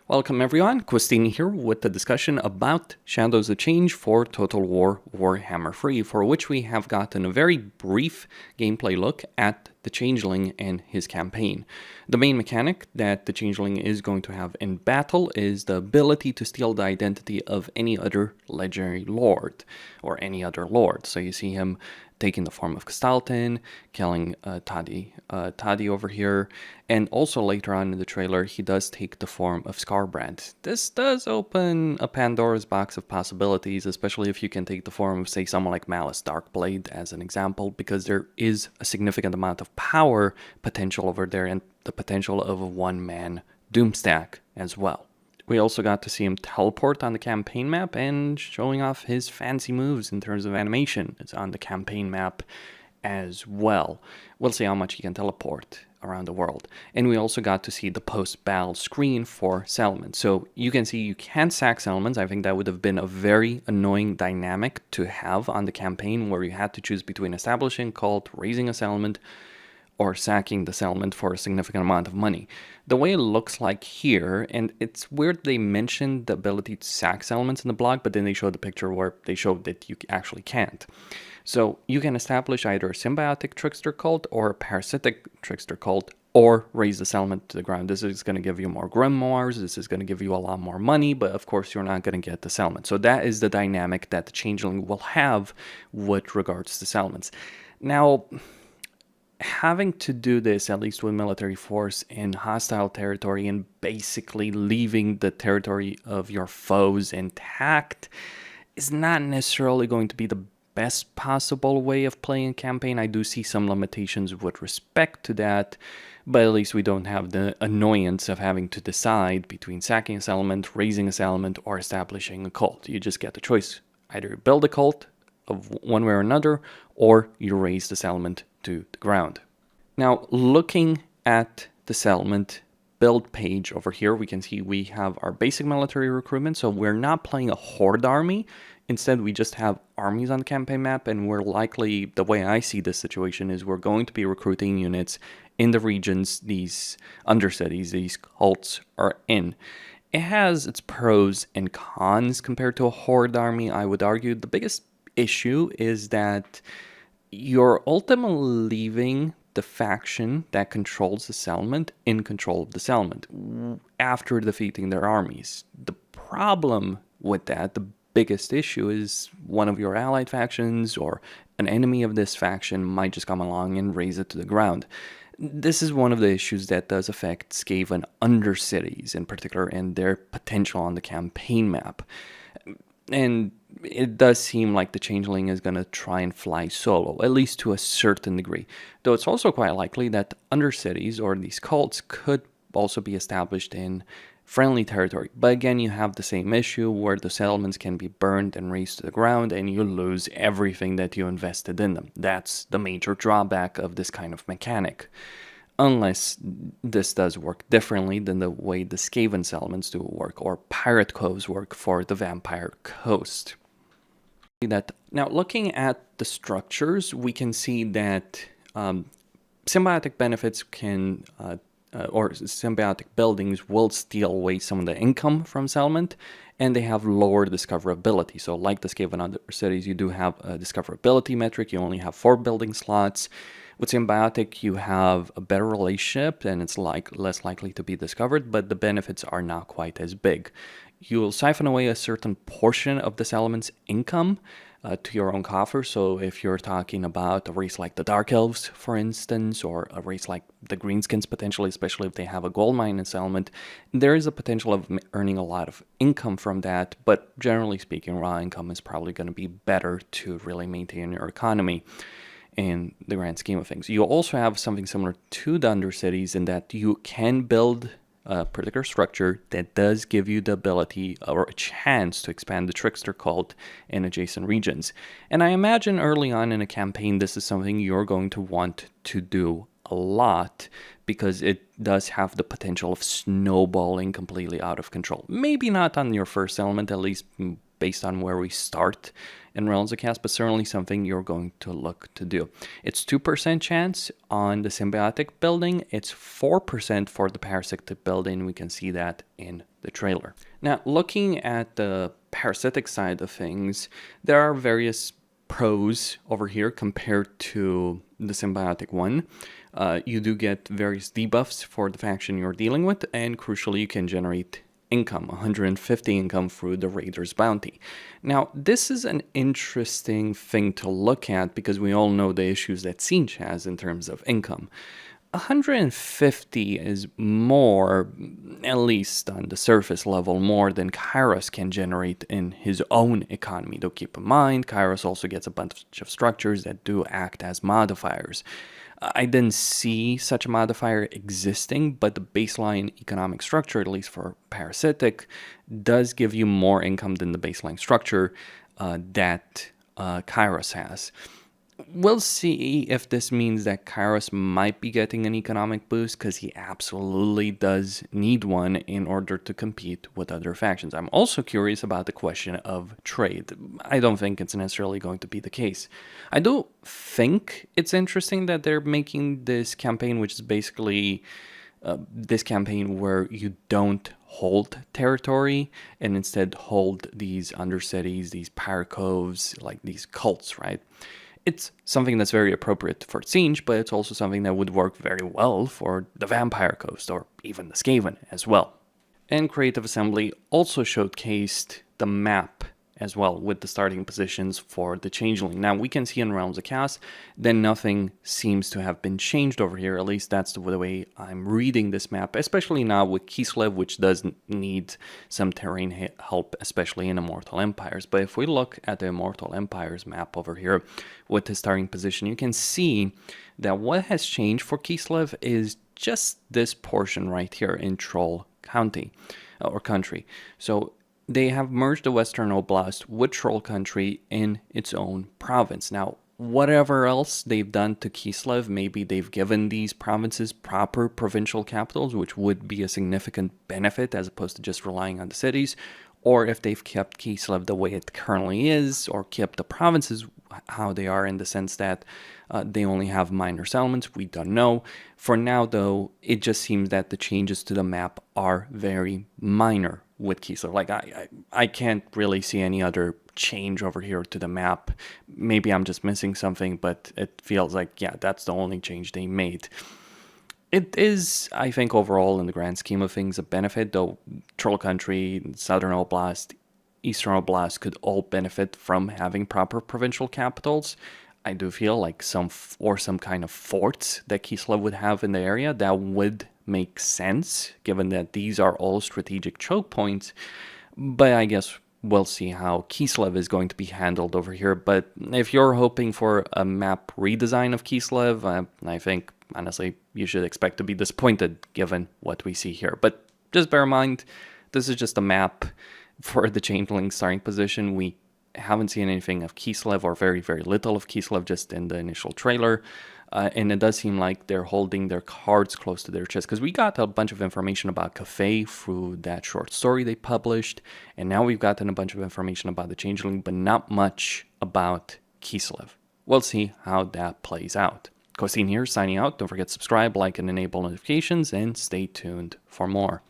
Welcome everyone, Christine here with the discussion about Shadows of Change for Total War Warhammer 3, for which we have gotten a very brief gameplay look at the Changeling and his campaign. The main mechanic that the Changeling is going to have in battle is the ability to steal the identity of any other legendary lord, or any other lord. So you see him taking the form of Castalton, killing Tadi over here, and also later on in the trailer he does take the form of Scarbrand. This does open a Pandora's box of possibilities, especially if you can take the form of, say, someone like Malice Darkblade as an example, because there is a significant amount of power potential over there and the potential of a one-man Doomstack as well. We also got to see him teleport on the campaign map and showing off his fancy moves in terms of animation. It's on the campaign map as well. We'll see how much he can teleport around the world. And we also got to see the post-battle screen for settlements. So you can see you can sack settlements. I think that would have been a very annoying dynamic to have on the campaign, where you had to choose between establishing a cult, raising a settlement, or sacking the settlement for a significant amount of money. The way it looks like here, and it's weird they mentioned the ability to sack settlements in the blog, but then they showed the picture where they showed that you actually can't. So you can establish either a symbiotic trickster cult or a parasitic trickster cult, or raise the settlement to the ground. This is going to give you more grimoires, this is going to give you a lot more money, but of course you're not going to get the settlement. So that is the dynamic that the Changeling will have with regards to settlements. Now, having to do this, at least with military force in hostile territory and basically leaving the territory of your foes intact, is not necessarily going to be the best possible way of playing a campaign. I do see some limitations with respect to that, but at least we don't have the annoyance of having to decide between sacking a settlement, raising a settlement, or establishing a cult. You just get the choice. Either build a cult of one way or another, or you raise the settlement to the ground. Now, looking at the settlement build page over here, we can see we have our basic military recruitment. So we're not playing a horde army. Instead, we just have armies on the campaign map, and we're likely, the way I see this situation is, we're going to be recruiting units in the regions these undercities, these cults are in. It has its pros and cons compared to a horde army, I would argue. The biggest issue is that you're ultimately leaving the faction that controls the settlement in control of the settlement after defeating their armies. The problem with that, the biggest issue, is one of your allied factions or an enemy of this faction might just come along and raze it to the ground. This is one of the issues that does affect Skaven undercities in particular and their potential on the campaign map. And it does seem like the Changeling is going to try and fly solo, at least to a certain degree. Though it's also quite likely that undercities or these cults could also be established in friendly territory. But again, you have the same issue where the settlements can be burned and razed to the ground and you lose everything that you invested in them. That's the major drawback of this kind of mechanic. Unless this does work differently than the way the Skaven settlements do work, or pirate coves work for the Vampire Coast. Now, looking at the structures, we can see that symbiotic benefits can, or symbiotic buildings will steal away some of the income from settlement, and they have lower discoverability. So like the Skaven undercities, you do have a discoverability metric. You only have 4 building slots. With Symbiotic, you have a better relationship and it's less likely to be discovered, but the benefits are not quite as big. You will siphon away a certain portion of this element's income to your own coffer. So if you're talking about a race like the Dark Elves, for instance, or a race like the Greenskins potentially, especially if they have a gold mine in this element, there is a potential of earning a lot of income from that. But generally speaking, raw income is probably going to be better to really maintain your economy in the grand scheme of things. You also have something similar to the undercities in that you can build a particular structure that does give you the ability or a chance to expand the trickster cult in adjacent regions. And I imagine early on in a campaign, this is something you're going to want to do a lot because it does have the potential of snowballing completely out of control. Maybe not on your first element, at least based on where we start in Realms of Chaos, but certainly something you're going to look to do. It's 2% chance on the Symbiotic building. It's 4% for the Parasitic building. We can see that in the trailer. Now, looking at the Parasitic side of things, there are various pros over here compared to the Symbiotic one. You do get various debuffs for the faction you're dealing with, and crucially, you can generate income, 150 income through the Raider's Bounty. Now, this is an interesting thing to look at because we all know the issues that Tzeentch has in terms of income. 150 is more, at least on the surface level, more than Kairos can generate in his own economy. Though keep in mind, Kairos also gets a bunch of structures that do act as modifiers. I didn't see such a modifier existing, but the baseline economic structure, at least for Parasitic, does give you more income than the baseline structure that Kairos has. We'll see if this means that Kairos might be getting an economic boost, because he absolutely does need one in order to compete with other factions. I'm also curious about the question of trade. I don't think it's necessarily going to be the case. I do think it's interesting that they're making this campaign, which is basically this campaign where you don't hold territory and instead hold these undercities, these paracoves, like these cults, right? It's something that's very appropriate for Tzeentch, but it's also something that would work very well for the Vampire Coast or even the Skaven as well. And Creative Assembly also showcased the map as well with the starting positions for the Changeling. Now, we can see in Realms of Chaos that nothing seems to have been changed over here. At least that's the way I'm reading this map, especially now with Kislev, which does need some terrain help, especially in Immortal Empires. But if we look at the Immortal Empires map over here with the starting position, you can see that what has changed for Kislev is just this portion right here in Troll County or country. So they have merged the Western Oblast with Troll Country in its own province. Now, whatever else they've done to Kislev, maybe they've given these provinces proper provincial capitals, which would be a significant benefit as opposed to just relying on the cities, or if they've kept Kislev the way it currently is, or kept the provinces how they are in the sense that they only have minor settlements. We don't know. For now, though, it just seems that the changes to the map are very minor with Kislev. Like, I can't really see any other change over here to the map. Maybe I'm just missing something, but it feels like, yeah, that's the only change they made. It is, I think, overall, in the grand scheme of things, a benefit, though Troll Country, Southern Oblast, Eastern Oblast could all benefit from having proper provincial capitals. I do feel like some kind of forts that Kislev would have in the area, that would make sense, given that these are all strategic choke points. But I guess we'll see how Kislev is going to be handled over here. But if you're hoping for a map redesign of Kislev, I think, honestly, you should expect to be disappointed given what we see here. But just bear in mind, this is just a map for the Changeling starting position. We haven't seen anything of Kislev, or very, very little of Kislev, just in the initial trailer. And it does seem like they're holding their cards close to their chest, because we got a bunch of information about Cafe through that short story they published, and now we've gotten a bunch of information about the Changeling, but not much about Kislev. We'll see how that plays out. Costin here, signing out. Don't forget to subscribe, like, and enable notifications, and stay tuned for more.